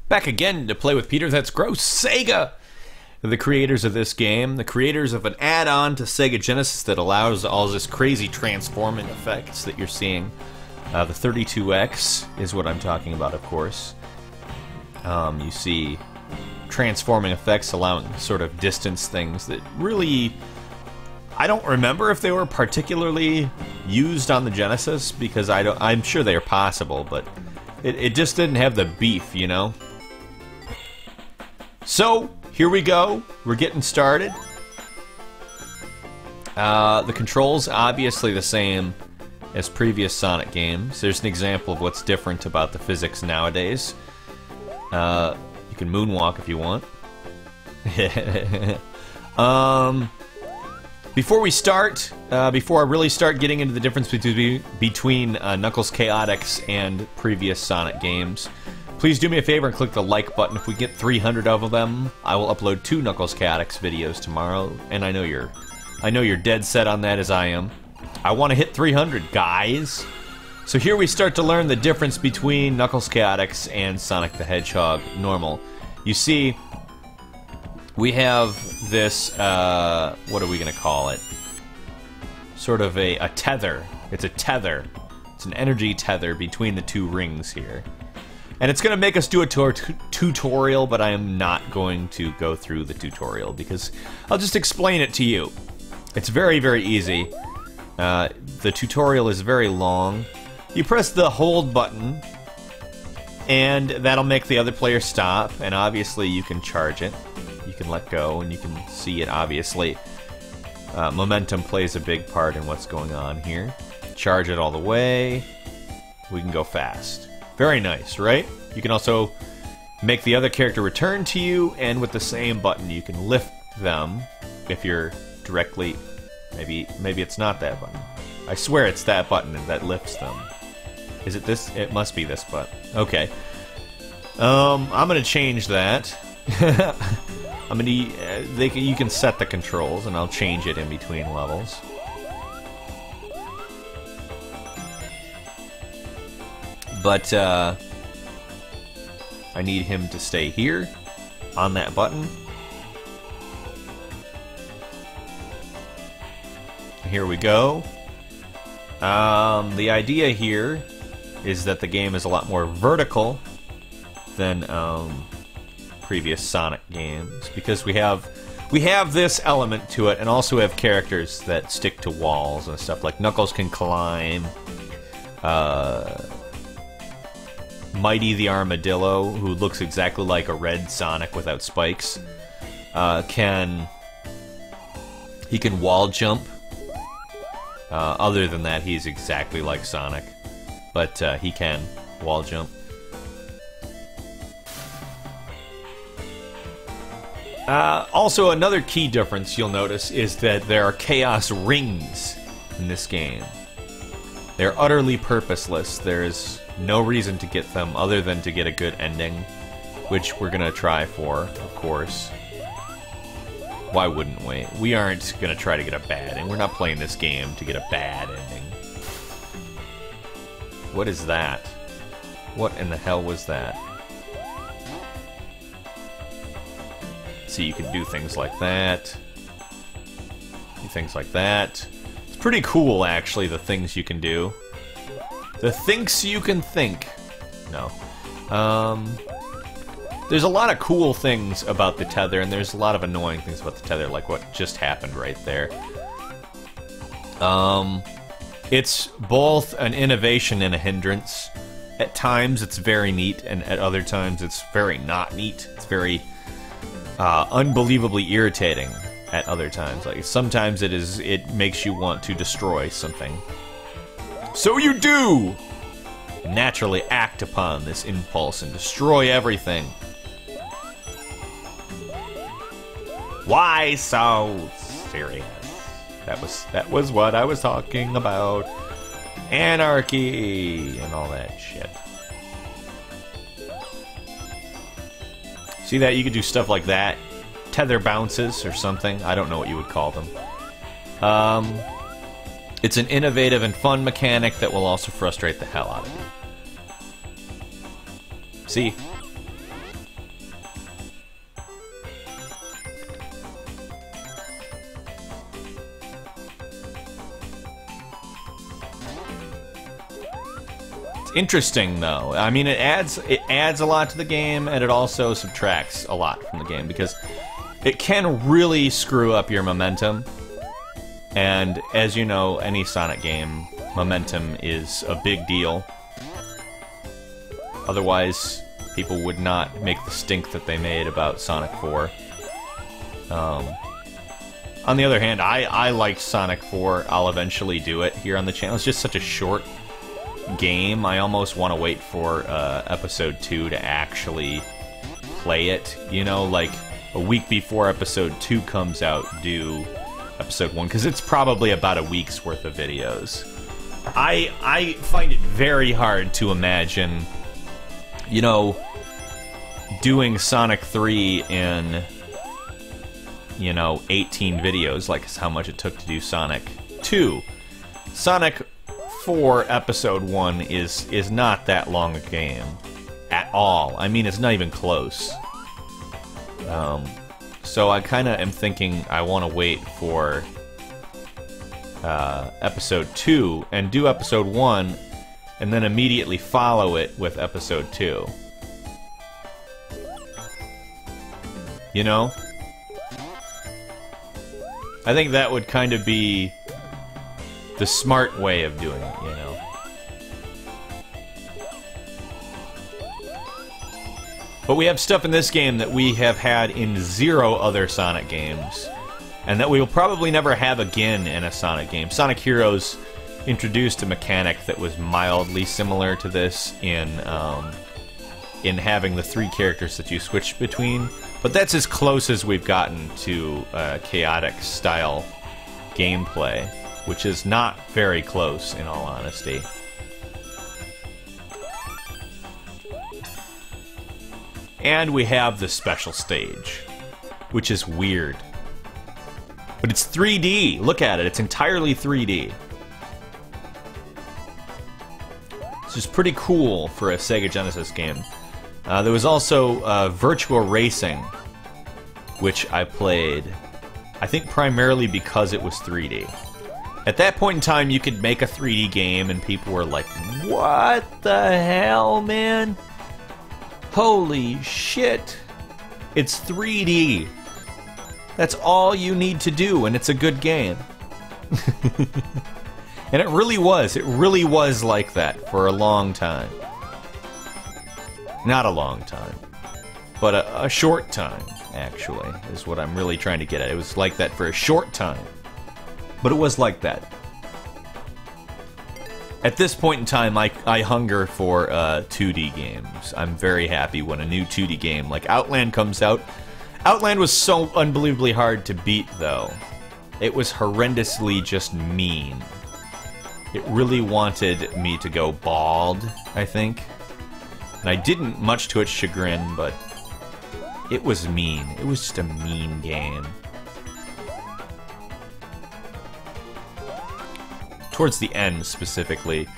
Back again to play with Peter. That's gross. Sega! The creators of this game, the creators of an add-on to Sega Genesis that allows all this crazy transforming effects that you're seeing. The 32X is what I'm talking about, of course. You see transforming effects allowing sort of distance things that really... I don't remember if they were particularly used on the Genesis, because I'm sure they are possible, but it just didn't have the beef, you know? So, here we go. We're getting started. The controls, obviously the same as previous Sonic games. There's an example of what's different about the physics nowadays. You can moonwalk if you want. Before we start, before I really start getting into the difference between Knuckles Chaotix and previous Sonic games, please do me a favor and click the like button. If we get 300 of them, I will upload 2 Knuckles Chaotix videos tomorrow, and I know you're dead set on that as I am. I want to hit 300, guys. So here we start to learn the difference between Knuckles Chaotix and Sonic the Hedgehog normal. You see, we have this, what are we going to call it? Sort of a tether. It's a tether. It's an energy tether between the 2 rings here. And it's going to make us do a tutorial, but I am not going to go through the tutorial because I'll just explain it to you. It's very, very easy. The tutorial is very long. You press the hold button, and that'll make the other player stop, and obviously you can charge it. You can let go, and you can see it, obviously. Momentum plays a big part in what's going on here. Charge it all the way. We can go fast. Very nice, right? You can also make the other character return to you, and with the same button you can lift them if you're directly... Maybe it's not that button. I swear it's that button that lifts them. Is it this? It must be this button. Okay. I'm gonna change that. I'm gonna... you can set the controls, and I'll change it in between levels. But, I need him to stay here, on that button. Here we go. The idea here is that the game is a lot more vertical than previous Sonic games, because we have this element to it, and also have characters that stick to walls and stuff. Like Knuckles can climb. Mighty the Armadillo, who looks exactly like a red Sonic without spikes, can wall jump. Other than that, he's exactly like Sonic, but he can wall jump. Also, another key difference you'll notice is that there are chaos rings in this game. They're utterly purposeless. There's no reason to get them other than to get a good ending, which we're gonna try for, of course. Why wouldn't we? We aren't gonna try to get a bad ending. We're not playing this game to get a bad ending. What is that? What in the hell was that? See, you can do things like that. Do things like that. It's pretty cool, actually, the things you can do. The thinks you can think. No. There's a lot of cool things about the tether, and there's a lot of annoying things about the tether, like what just happened right there. It's both an innovation and a hindrance. At times it's very neat, and at other times it's very not neat. It's very unbelievably irritating at other times. Like sometimes it makes you want to destroy something. So you do! Naturally act upon this impulse and destroy everything. Why so serious? That was what I was talking about. Anarchy and all that shit. See that? You could do stuff like that. Tether bounces or something. I don't know what you would call them. It's an innovative and fun mechanic that will also frustrate the hell out of you. See? interesting though. I mean, it adds a lot to the game, and it also subtracts a lot from the game because it can really screw up your momentum. And as you know, any Sonic game, momentum is a big deal. Otherwise, people would not make the stink that they made about Sonic 4. On the other hand, I liked Sonic 4. I'll eventually do it here on the channel. It's just such a short game. I almost want to wait for Episode 2 to actually play it. You know, like a week before Episode 2 comes out, do Episode 1, because it's probably about a week's worth of videos. I find it very hard to imagine, you know, doing Sonic 3 in, you know, 18 videos, like how much it took to do Sonic 2. Sonic 4 Episode 1 is not that long a game at all. I mean, it's not even close. So I kind of am thinking I want to wait for Episode 2 and do Episode 1 and then immediately follow it with Episode 2. You know? I think that would kind of be the smart way of doing it, you know? But we have stuff in this game that we have had in 0 other Sonic games, and that we will probably never have again in a Sonic game. Sonic Heroes introduced a mechanic that was mildly similar to this in having the 3 characters that you switch between, but that's as close as we've gotten to Chaotix-style gameplay, which is not very close, in all honesty. And we have the special stage, which is weird. But it's 3D. Look at it. It's entirely 3D. This is pretty cool for a Sega Genesis game. There was also Virtual Racing, which I played, I think primarily because it was 3D. At that point in time, you could make a 3D game and people were like, what the hell, man? Holy shit. It's 3D. That's all you need to do, and it's a good game. And it really was. It really was like that for a long time. Not a long time, but a short time, actually, is what I'm really trying to get at. It was like that for a short time, but it was like that. At this point in time, I hunger for 2D games. I'm very happy when a new 2D game like Outland comes out. Outland was so unbelievably hard to beat, though. It was horrendously just mean. It really wanted me to go bald, I think. And I didn't, much to its chagrin, but it was mean. It was just a mean game. Towards the end, specifically.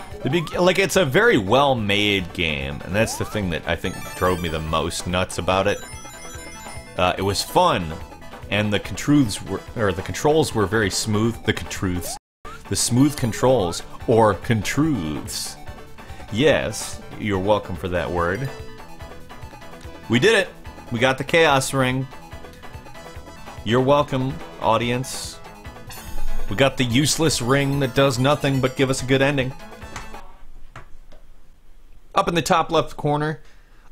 Like, it's a very well-made game, and that's the thing that I think drove me the most nuts about it. It was fun, and the controls were very smooth. The smooth controls, or contruths. Yes, you're welcome for that word. We did it! We got the Chaos Ring. You're welcome, audience. We got the useless ring that does nothing but give us a good ending. Up in the top left corner.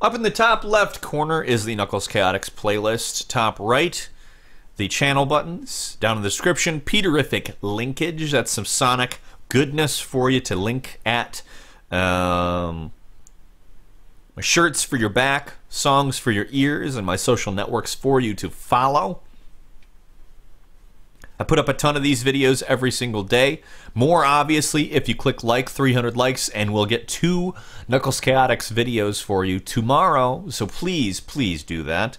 Up in the top left corner is the Knuckles Chaotix playlist. Top right, the channel buttons. Down in the description, Peterific linkage. That's some Sonic goodness for you to link at. My shirts for your back, songs for your ears, and my social networks for you to follow. I put up a ton of these videos every single day. More, obviously, if you click like, 300 likes, and we'll get 2 Knuckles Chaotix videos for you tomorrow. So please, please do that.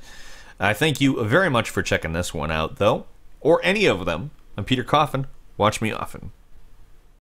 I thank you very much for checking this one out, though. Or any of them. I'm Peter Coffin. Watch me often.